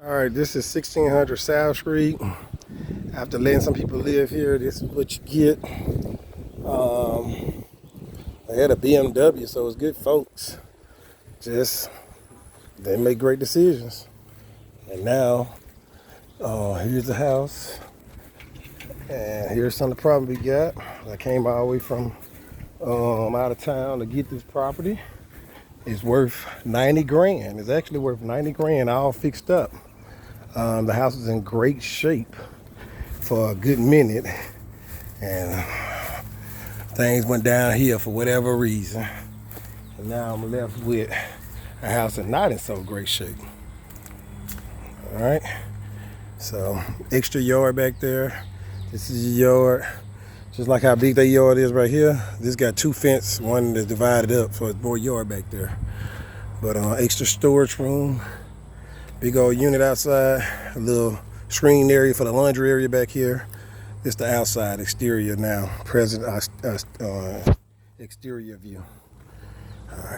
All right, this is 1600 South Street. After letting some people live here, this is what you get. I had a BMW, so it's good folks. Just, they make great decisions. And now, here's the house. And here's some of the problem we got. I came all the way from out of town to get this property. It's worth 90 grand. It's actually worth 90 grand, all fixed up. The house is in great shape for a good minute, and things went downhill for whatever reason. And now I'm left with a house that's not in so great shape. All right, so extra yard back there. This is your yard. Just like how big that yard is right here. This got two fences, one that's divided up, so it's more yard back there. But extra storage room. Big old unit outside, a little screen area for the laundry area back here. This the outside exterior now, exterior view. All right.